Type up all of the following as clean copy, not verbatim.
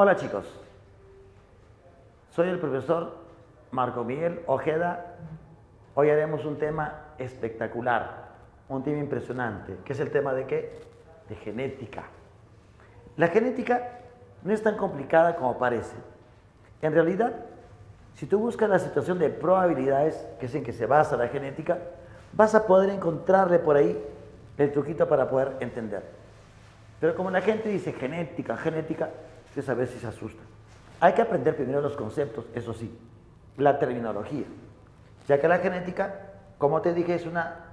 Hola chicos, soy el profesor Marco Miguel Ojeda. Hoy haremos un tema espectacular, un tema impresionante, que es el tema de ¿qué? De genética. La genética no es tan complicada como parece. En realidad, si tú buscas la situación de probabilidades, que es en que se basa la genética, vas a poder encontrarle por ahí el truquito para poder entender. Pero como la gente dice genética, genética, entonces a veces se asusta. Hay que aprender primero los conceptos, eso sí, la terminología. Ya que la genética, como te dije, es una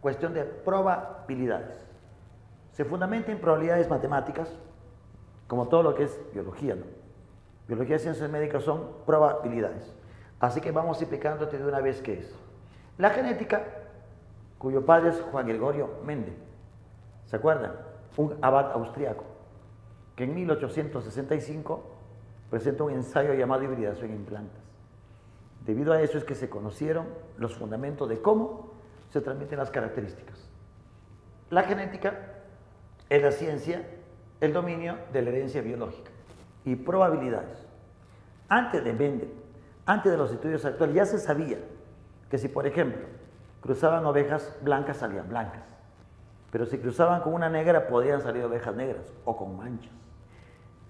cuestión de probabilidades. Se fundamenta en probabilidades matemáticas, como todo lo que es biología, ¿no? Biología y ciencias médicas son probabilidades. Así que vamos explicándote de una vez qué es. La genética, cuyo padre es Juan Gregorio Mendel, ¿se acuerdan? Un abad austriaco, que en 1865 presentó un ensayo llamado hibridación en plantas. Debido a eso es que se conocieron los fundamentos de cómo se transmiten las características. La genética es la ciencia, el dominio de la herencia biológica y probabilidades. Antes de Mendel, antes de los estudios actuales, ya se sabía que si, por ejemplo, cruzaban ovejas blancas, salían blancas. Pero si cruzaban con una negra, podían salir ovejas negras o con manchas.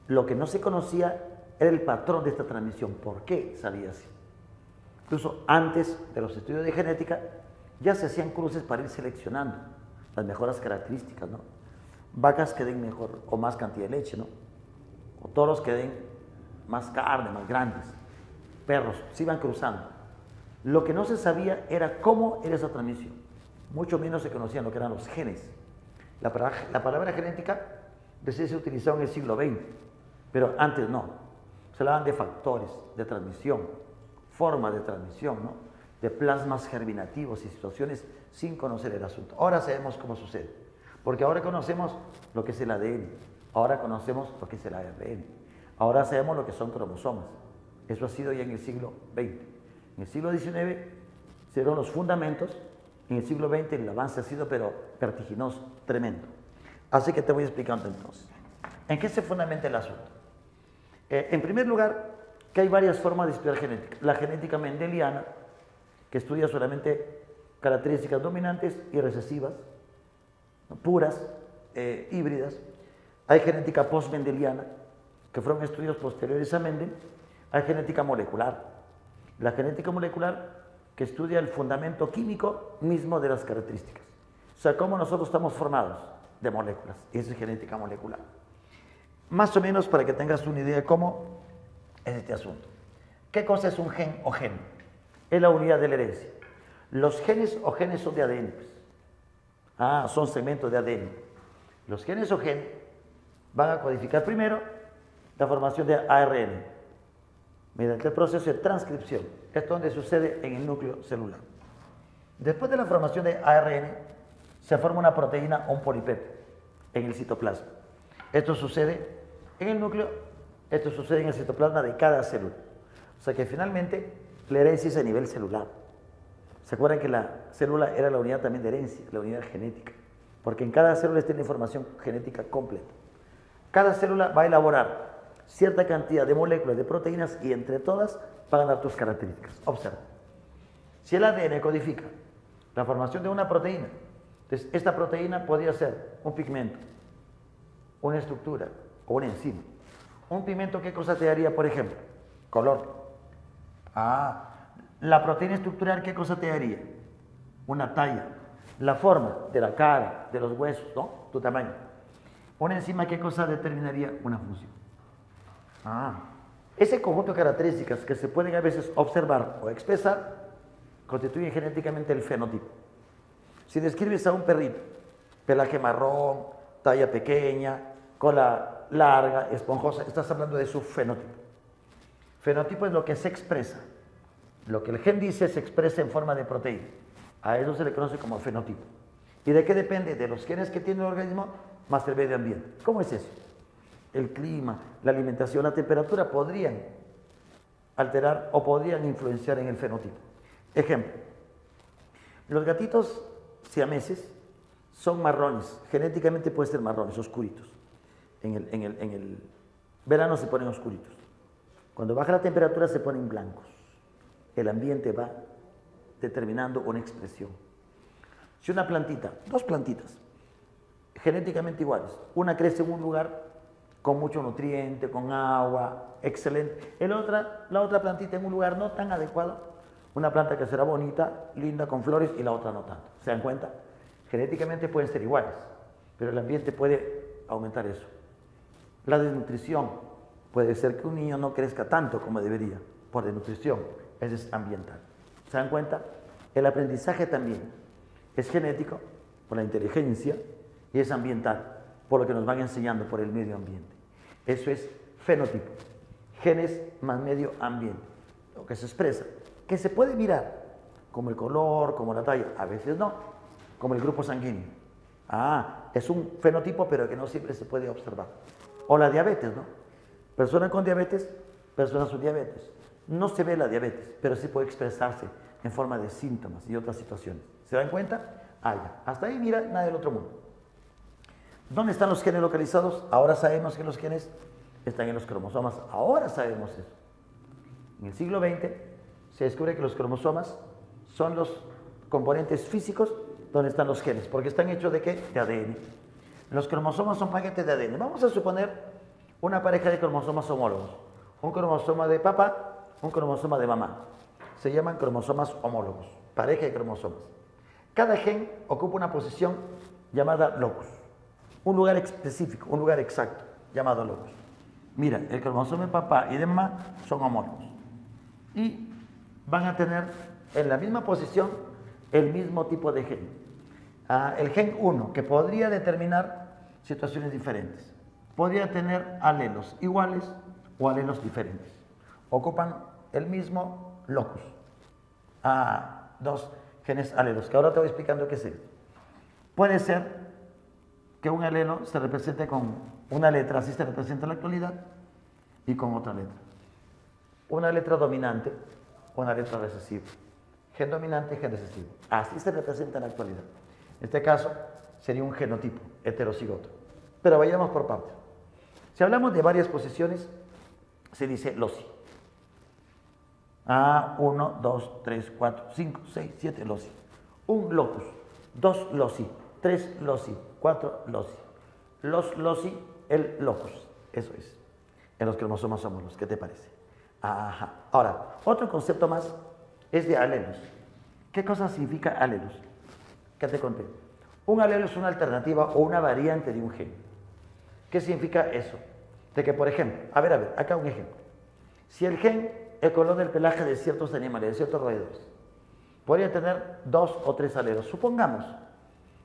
Lo que no se conocía era el patrón de esta transmisión. ¿Por qué salía así? Incluso antes de los estudios de genética, ya se hacían cruces para ir seleccionando las mejores características, ¿no? Vacas que den mejor o más cantidad de leche, ¿no? O toros que den más carne, más grandes. Perros, se iban cruzando. Lo que no se sabía era cómo era esa transmisión. Mucho menos se conocían lo que eran los genes. La palabra genética recién se utilizó en el siglo XX, pero antes no. Se hablaban de factores de transmisión, formas de transmisión, ¿no? De plasmas germinativos y situaciones sin conocer el asunto. Ahora sabemos cómo sucede, porque ahora conocemos lo que es el ADN, ahora conocemos lo que es el ARN, ahora sabemos lo que son cromosomas. Eso ha sido ya en el siglo XX. En el siglo XIX se dieron los fundamentos. En el siglo XX el avance ha sido pero vertiginoso, tremendo. Así que te voy explicando entonces. ¿En qué se fundamenta el asunto? En primer lugar, que hay varias formas de estudiar genética. La genética mendeliana, que estudia solamente características dominantes y recesivas, puras, híbridas. Hay genética post-mendeliana, que fueron estudios posteriores a Mendel. Hay genética molecular. La genética molecular, que estudia el fundamento químico mismo de las características. O sea, cómo nosotros estamos formados de moléculas. Eso es genética molecular. Más o menos para que tengas una idea de cómo es este asunto. ¿Qué cosa es un gen o gen? Es la unidad de la herencia. Los genes o genes son de ADN. Son segmentos de ADN. Los genes o gen van a codificar primero la formación de ARN mediante el proceso de transcripción. Esto es donde sucede en el núcleo celular. Después de la formación de ARN, se forma una proteína o un polipéptido en el citoplasma. Esto sucede en el núcleo, esto sucede en el citoplasma de cada célula. O sea que finalmente la herencia es a nivel celular. ¿Se acuerdan que la célula era la unidad también de herencia, la unidad genética? Porque en cada célula está la información genética completa. Cada célula va a elaborar cierta cantidad de moléculas, de proteínas, y entre todas van a dar tus características. Observa. Si el ADN codifica la formación de una proteína, entonces esta proteína podría ser un pigmento, una estructura o una enzima. Un pigmento, ¿qué cosa te daría, por ejemplo? Color. La proteína estructural, ¿qué cosa te daría? Una talla. La forma de la cara, de los huesos, ¿no? Tu tamaño. Una enzima, ¿qué cosa determinaría? Una función. Ese conjunto de características que se pueden a veces observar o expresar constituyen genéticamente el fenotipo. Si describes a un perrito, pelaje marrón, talla pequeña, cola larga, esponjosa, estás hablando de su fenotipo. Fenotipo es lo que se expresa. Lo que el gen dice se expresa en forma de proteína. A eso se le conoce como fenotipo. ¿Y de qué depende? De los genes que tiene el organismo más el medio ambiente. ¿Cómo es eso? El clima, la alimentación, la temperatura podrían alterar o podrían influenciar en el fenotipo. Ejemplo, los gatitos siameses son marrones, genéticamente pueden ser marrones, oscuritos, en el verano se ponen oscuritos. Cuando baja la temperatura se ponen blancos. El ambiente va determinando una expresión. Si una plantita, dos plantitas, genéticamente iguales, una crece en un lugar con mucho nutriente, con agua, excelente, la otra plantita en un lugar no tan adecuado, una planta que será bonita, linda, con flores, y la otra no tanto. ¿Se dan cuenta? Genéticamente pueden ser iguales, pero el ambiente puede aumentar eso. La desnutrición, puede ser que un niño no crezca tanto como debería, por desnutrición, eso es ambiental. ¿Se dan cuenta? El aprendizaje también es genético, por la inteligencia, y es ambiental, por lo que nos van enseñando por el medio ambiente. Eso es fenotipo, genes más medio ambiente, lo que se expresa, que se puede mirar, como el color, como la talla, a veces no, como el grupo sanguíneo. Es un fenotipo, pero que no siempre se puede observar. O la diabetes, ¿no? Persona con diabetes, persona sin diabetes. No se ve la diabetes, pero sí puede expresarse en forma de síntomas y otras situaciones. ¿Se dan cuenta? Ya. Hasta ahí, mira, nada del otro mundo. ¿Dónde están los genes localizados? Ahora sabemos que los genes están en los cromosomas. Ahora sabemos eso. En el siglo XX se descubre que los cromosomas son los componentes físicos donde están los genes. ¿Porque están hechos de qué? De ADN. Los cromosomas son paquetes de ADN. Vamos a suponer una pareja de cromosomas homólogos. Un cromosoma de papá, un cromosoma de mamá. Se llaman cromosomas homólogos. Pareja de cromosomas. Cada gen ocupa una posición llamada locus. Un lugar específico, un lugar exacto, llamado locus. Mira, el cromosoma de papá y de mamá son homólogos. Y van a tener en la misma posición el mismo tipo de gen. El gen 1, que podría determinar situaciones diferentes. Podría tener alelos iguales o alelos diferentes. Ocupan el mismo locus. Dos genes alelos, que ahora te voy explicando qué es esto. Puede ser que un alelo se represente con una letra, así se representa en la actualidad, y con otra letra. Una letra dominante, una letra recesiva. Gen dominante, gen recesivo. Así se representa en la actualidad. En este caso, sería un genotipo heterocigoto. Pero vayamos por partes. Si hablamos de varias posiciones, se dice loci. 1, 2, 3, 4, 5, 6, 7 loci. Un locus, 2 loci, 3 loci, 4 loci. Los loci, el locus. Eso es. En los cromosomas homólogos. ¿Qué te parece? Ahora, otro concepto más es de alelos. ¿Qué cosa significa alelos? ¿Qué te conté? Un alelo es una alternativa o una variante de un gen. ¿Qué significa eso? De que, por ejemplo, a ver, acá un ejemplo. Si el gen, el color del pelaje de ciertos animales, de ciertos roedores, podría tener 2 o 3 alelos. Supongamos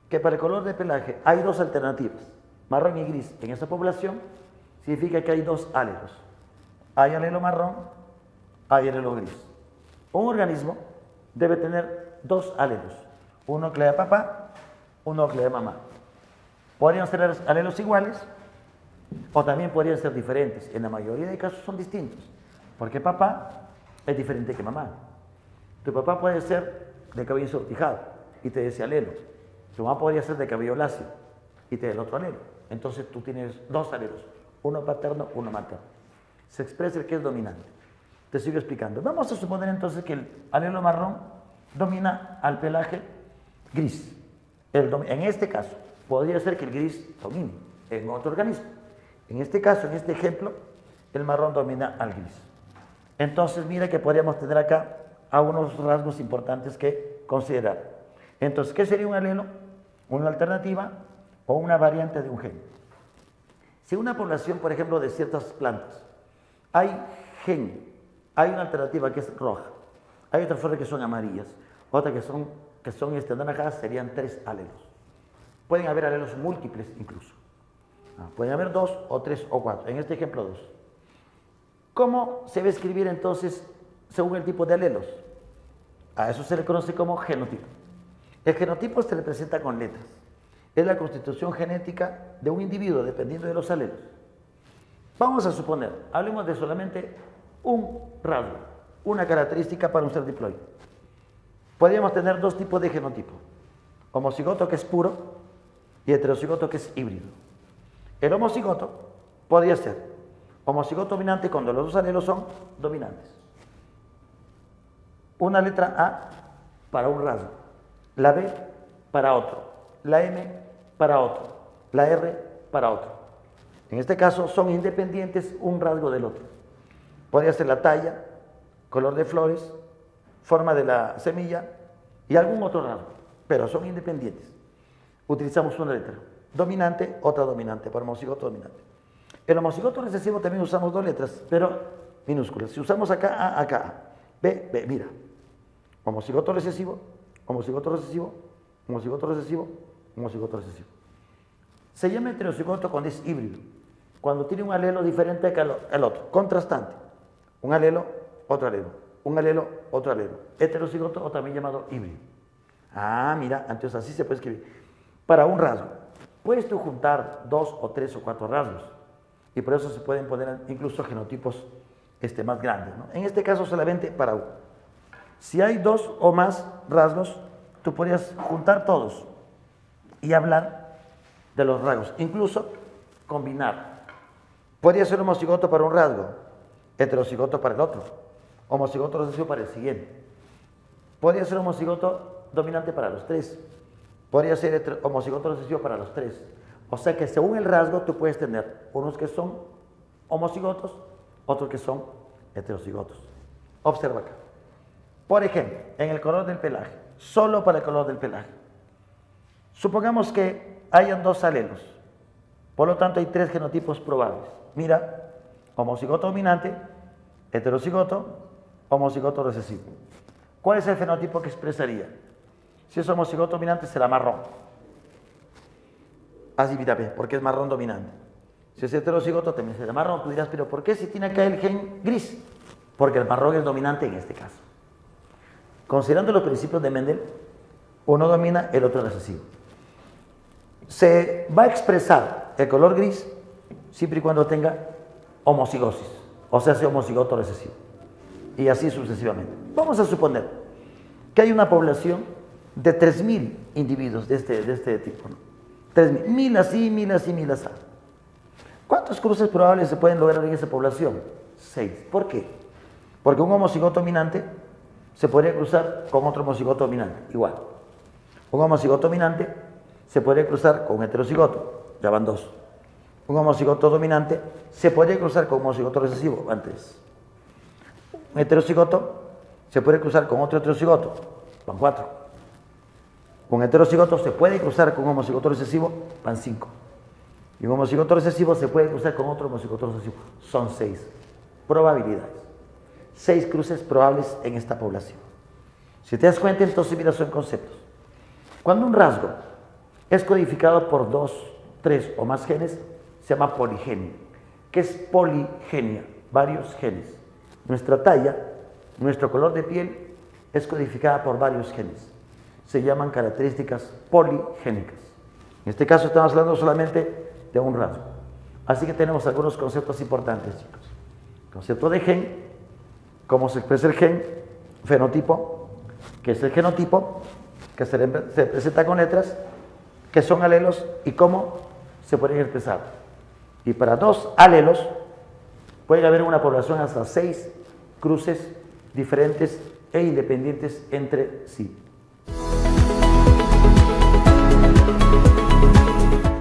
que para el color de pelaje hay 2 alternativas, marrón y gris. En esa población significa que hay 2 alelos. Hay alelo marrón, hay alelo gris. Un organismo debe tener 2 alelos, un núcleo de papá, un núcleo de mamá. Podrían ser alelos iguales o también podrían ser diferentes. En la mayoría de casos son distintos, porque papá es diferente que mamá. Tu papá puede ser de cabello ensortijado y te dé ese alelo. Tu mamá podría ser de cabello lacio y te dé el otro alelo. Entonces tú tienes 2 alelos, uno paterno, uno materno. Se expresa el que es dominante. Te sigo explicando. Vamos a suponer entonces que el alelo marrón domina al pelaje gris. En este caso, podría ser que el gris domine en otro organismo. En este caso, en este ejemplo, el marrón domina al gris. Entonces, mira que podríamos tener acá algunos rasgos importantes que considerar. Entonces, ¿qué sería un alelo? Una alternativa o una variante de un gen. Si una población, por ejemplo, de ciertas plantas, hay gen, hay una alternativa que es roja, hay otras flores que son amarillas, otras que son anaranjadas, serían 3 alelos. Pueden haber alelos múltiples incluso. Pueden haber 2 o 3 o 4. En este ejemplo 2. ¿Cómo se va a escribir entonces según el tipo de alelos? A eso se le conoce como genotipo. El genotipo se representa con letras. Es la constitución genética de un individuo dependiendo de los alelos. Vamos a suponer, hablemos de solamente un rasgo, una característica para un ser diploide. Podríamos tener 2 tipos de genotipo. Homocigoto, que es puro, y heterocigoto, que es híbrido. El homocigoto podría ser Homocigoto dominante cuando los dos alelos son dominantes. Una letra A para un rasgo, la B para otro, la M para otro, la R para otro. En este caso son independientes un rasgo del otro. Podría ser la talla, color de flores, forma de la semilla y algún otro rasgo, pero son independientes. Utilizamos una letra dominante, otra dominante, para homocigoto dominante. El homocigoto recesivo también usamos dos letras, pero minúsculas. Si usamos acá A, acá A. B, mira. Homocigoto recesivo, homocigoto recesivo, homocigoto recesivo, homocigoto recesivo. Se llama heterocigoto cuando es híbrido, cuando tiene un alelo diferente al otro, contrastante. Un alelo, otro alelo, un alelo, otro alelo. Heterocigoto o también llamado híbrido. Ah, mira, entonces así se puede escribir. Para un rasgo, puedes tú juntar 2 o 3 o 4 rasgos y por eso se pueden poner incluso genotipos más grandes, ¿no? En este caso solamente para uno. Si hay 2 o más rasgos, tú podrías juntar todos y hablar de los rasgos, incluso combinar. Podría ser homocigoto para un rasgo, heterocigoto para el otro, homocigoto recesivo para el siguiente. Podría ser homocigoto dominante para los 3, podría ser homocigoto recesivo para los 3. O sea que según el rasgo tú puedes tener unos que son homocigotos, otros que son heterocigotos. Observa acá. Por ejemplo, en el color del pelaje, solo para el color del pelaje. Supongamos que hayan 2 alelos, por lo tanto hay 3 genotipos probables. Mira, homocigoto dominante, heterocigoto, homocigoto recesivo. ¿Cuál es el fenotipo que expresaría? Si es homocigoto dominante será marrón. Así mira, porque es marrón dominante. Si es heterocigoto también será marrón. Tú dirás, pero ¿por qué si tiene acá el gen gris? Porque el marrón es dominante en este caso. Considerando los principios de Mendel, uno domina, el otro recesivo. Se va a expresar el color gris siempre y cuando tenga homocigosis, o sea, sea homocigoto recesivo. Y así sucesivamente. Vamos a suponer que hay una población de 3.000 individuos de este tipo, ¿no? 3.000, 1.000 así, 1.000 así, 1.000 así. ¿Cuántos cruces probables se pueden lograr en esa población? 6. ¿Por qué? Porque un homocigoto dominante se podría cruzar con otro homocigoto dominante, igual. Un homocigoto dominante se podría cruzar con un heterocigoto, ya van 2. Un homocigoto dominante se podría cruzar con un homocigoto recesivo, van 3. Un heterocigoto se puede cruzar con otro heterocigoto, van 4. Un heterocigoto se puede cruzar con un homocigoto recesivo, van 5. Y un homocigoto recesivo se puede cruzar con otro homocigoto recesivo, son 6. Probabilidades. 6 cruces probables en esta población. Si te das cuenta, entonces mira, son conceptos. Cuando un rasgo es codificado por 2, 3 o más genes, se llama poligenia. ¿Qué es poligenia? Varios genes. Nuestra talla, nuestro color de piel es codificada por varios genes. Se llaman características poligénicas. En este caso estamos hablando solamente de un rasgo. Así que tenemos algunos conceptos importantes, chicos. Concepto de gen, cómo se expresa el gen, fenotipo, que es el genotipo, que se presenta con letras, que son alelos y cómo se pueden expresar. Y para 2 alelos puede haber una población hasta 6 cruces diferentes e independientes entre sí.